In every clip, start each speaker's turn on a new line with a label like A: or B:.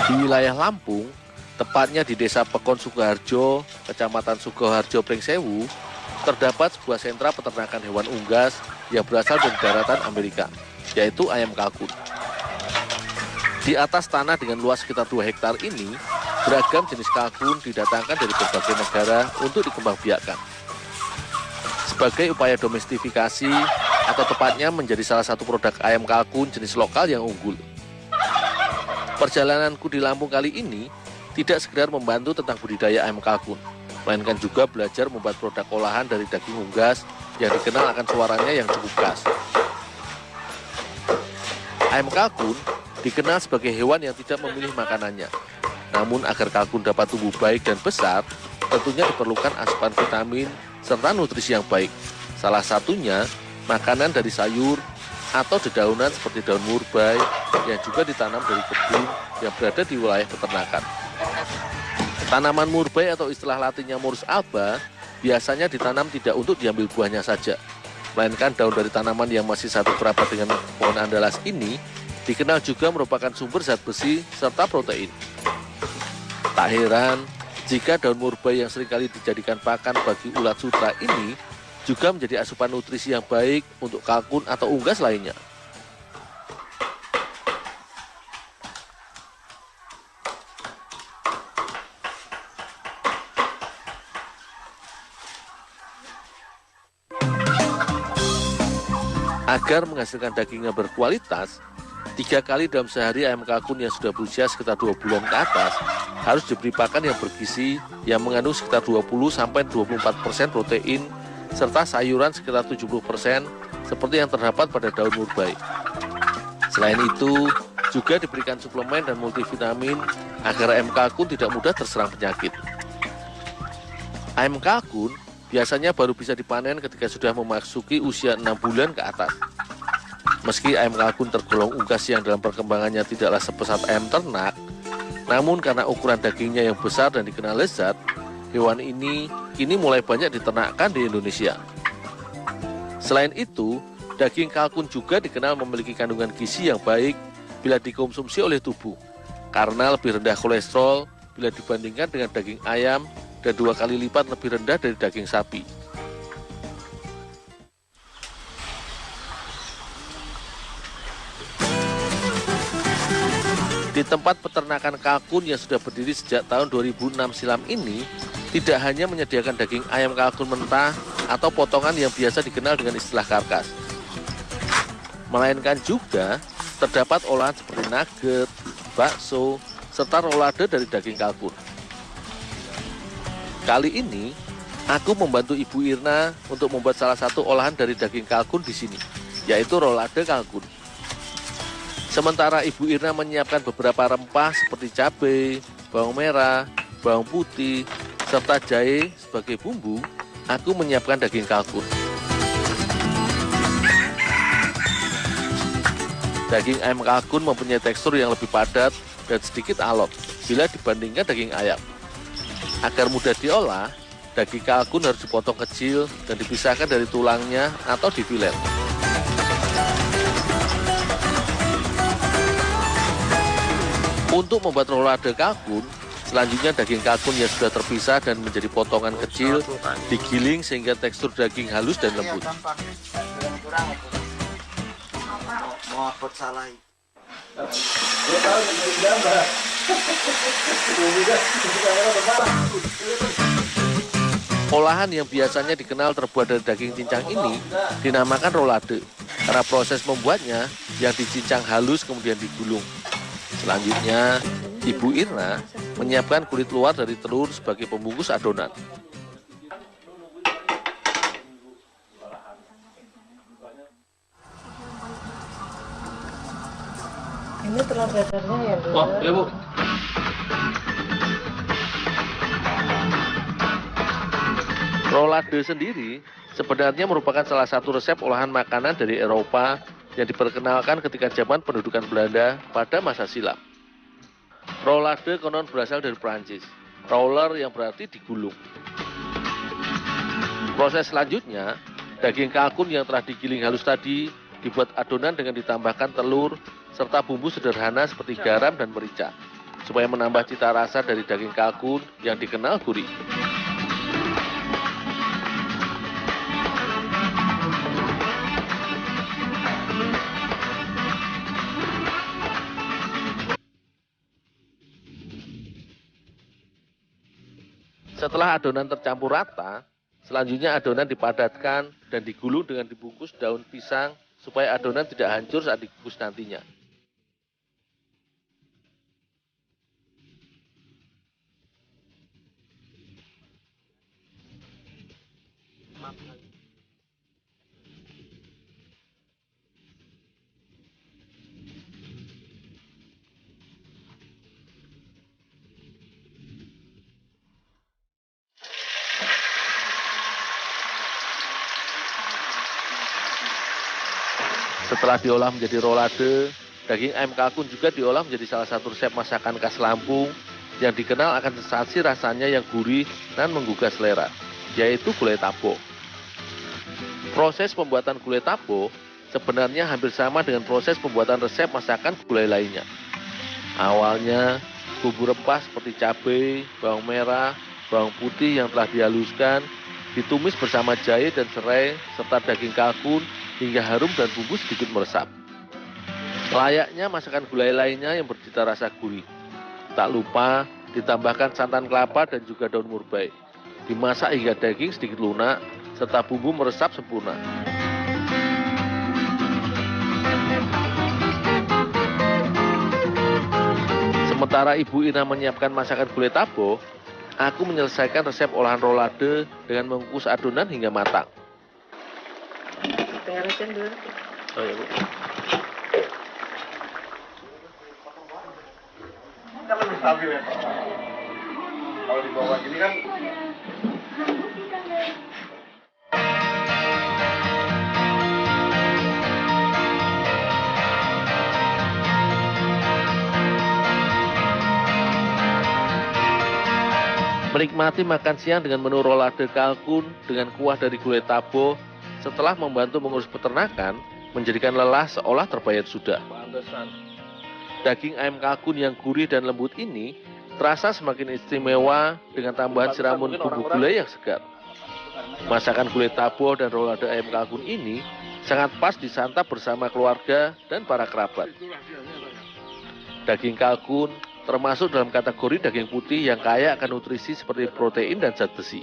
A: Di wilayah Lampung, tepatnya di Desa Pekon Sukoharjo, Kecamatan Sukoharjo Pringsewu, terdapat sebuah sentra peternakan hewan unggas yang berasal dari daratan Amerika, yaitu ayam kalkun. Di atas tanah dengan luas sekitar 2 hektar ini, beragam jenis kalkun didatangkan dari berbagai negara untuk dikembangbiakkan. Sebagai upaya domestifikasi, atau tepatnya menjadi salah satu produk ayam kalkun jenis lokal yang unggul. Perjalananku di Lampung kali ini tidak sekedar membantu tentang budidaya ayam kalkun, melainkan juga belajar membuat produk olahan dari daging unggas yang dikenal akan suaranya yang cukup khas. Ayam kalkun dikenal sebagai hewan yang tidak memilih makanannya. Namun agar kalkun dapat tumbuh baik dan besar, tentunya diperlukan asupan vitamin serta nutrisi yang baik. Salah satunya makanan dari sayur atau dedaunan seperti daun murbei yang juga ditanam dari kebun yang berada di wilayah peternakan. Tanaman murbei atau istilah latinnya Morus alba biasanya ditanam tidak untuk diambil buahnya saja, melainkan daun dari tanaman yang masih satu kerabat dengan pohon andalas ini dikenal juga merupakan sumber zat besi serta protein. Tak heran jika daun murbei yang seringkali dijadikan pakan bagi ulat sutra ini juga menjadi asupan nutrisi yang baik untuk kalkun atau unggas lainnya. Agar menghasilkan daging yang berkualitas, 3 kali dalam sehari ayam kalkun yang sudah berusia sekitar 2 bulan ke atas harus diberi pakan yang bergizi yang mengandung sekitar 20-24% protein serta sayuran sekitar 70% seperti yang terdapat pada daun murbei. Selain itu, juga diberikan suplemen dan multivitamin agar ayam kalkun tidak mudah terserang penyakit. Ayam kalkun biasanya baru bisa dipanen ketika sudah memasuki usia 6 bulan ke atas. Meski ayam kalkun tergolong unggas yang dalam perkembangannya tidaklah sepesat ayam ternak, namun karena ukuran dagingnya yang besar dan dikenal lezat, hewan ini kini mulai banyak diternakkan di Indonesia. Selain itu, daging kalkun juga dikenal memiliki kandungan gizi yang baik bila dikonsumsi oleh tubuh, karena lebih rendah kolesterol bila dibandingkan dengan daging ayam dan 2 kali lipat lebih rendah dari daging sapi. Di tempat peternakan kalkun yang sudah berdiri sejak tahun 2006 silam ini, tidak hanya menyediakan daging ayam kalkun mentah atau potongan yang biasa dikenal dengan istilah karkas, melainkan juga terdapat olahan seperti nugget, bakso, serta rolade dari daging kalkun. Kali ini, aku membantu Ibu Irna untuk membuat salah satu olahan dari daging kalkun di sini, yaitu rolade kalkun. Sementara Ibu Irna menyiapkan beberapa rempah seperti cabai, bawang merah, bawang putih, serta jahe sebagai bumbu, aku menyiapkan daging kalkun. Daging ayam kalkun mempunyai tekstur yang lebih padat dan sedikit alot bila dibandingkan daging ayam. Agar mudah diolah, daging kalkun harus dipotong kecil dan dipisahkan dari tulangnya atau difilet. Untuk membuat rolade kalkun, selanjutnya daging kalkun yang sudah terpisah dan menjadi potongan kecil digiling sehingga tekstur daging halus dan lembut. Olahan yang biasanya dikenal terbuat dari daging cincang ini dinamakan rolade karena proses membuatnya yang dicincang halus kemudian digulung. Selanjutnya, Ibu Irna menyiapkan kulit luar dari telur sebagai pembungkus adonan.
B: Ini telur dadarnya ya, Bu?
A: Oh, ya, Bu. Rolade sendiri sebenarnya merupakan salah satu resep olahan makanan dari Eropa yang diperkenalkan ketika zaman pendudukan Belanda pada masa silam. Rolade konon berasal dari Prancis, roller yang berarti digulung. Proses selanjutnya, daging kalkun yang telah digiling halus tadi dibuat adonan dengan ditambahkan telur serta bumbu sederhana seperti garam dan merica. supaya menambah cita rasa dari daging kalkun yang dikenal gurih. Setelah adonan tercampur rata, selanjutnya adonan dipadatkan dan digulung dengan dibungkus daun pisang supaya adonan tidak hancur saat dikukus nantinya. Setelah diolah menjadi rolade, daging ayam kalkun juga diolah menjadi salah satu resep masakan khas Lampung yang dikenal akan sensasi rasanya yang gurih dan menggugah selera, yaitu gulai taboh. Proses pembuatan gulai taboh sebenarnya hampir sama dengan proses pembuatan resep masakan gulai lainnya. Awalnya, bumbu rempah seperti cabai, bawang merah, bawang putih yang telah dihaluskan, ditumis bersama jahe dan serai, serta daging kalkun hingga harum dan bumbu sedikit meresap. Layaknya masakan gulai lainnya yang bercita rasa gurih. Tak lupa ditambahkan santan kelapa dan juga daun murbei. Dimasak hingga daging sedikit lunak, serta bumbu meresap sempurna. Sementara Ibu Ina menyiapkan masakan gulai taboh, aku menyelesaikan resep olahan rolade dengan mengukus adonan hingga matang.
B: Beresin dulu.
A: Oh ya, Bu.
C: Kan lebih stabil ya. Kalau di bawah gini kan
A: Menikmati makan siang dengan menu rolade kalkun dengan kuah dari gulai taboh setelah membantu mengurus peternakan menjadikan lelah seolah terbayar sudah. Daging ayam kalkun yang gurih dan lembut ini terasa semakin istimewa dengan tambahan siraman bumbu gulai yang segar. Masakan gulai taboh dan rolade ayam kalkun ini sangat pas disantap bersama keluarga dan para kerabat. Daging kalkun termasuk dalam kategori daging putih yang kaya akan nutrisi seperti protein dan zat besi.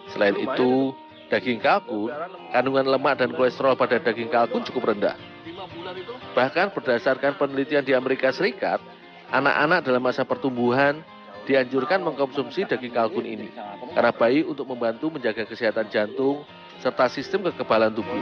A: Selain itu, daging kalkun, kandungan lemak dan kolesterol pada daging kalkun cukup rendah. Bahkan berdasarkan penelitian di Amerika Serikat, anak-anak dalam masa pertumbuhan dianjurkan mengkonsumsi daging kalkun ini karena baik untuk membantu menjaga kesehatan jantung serta sistem kekebalan tubuh.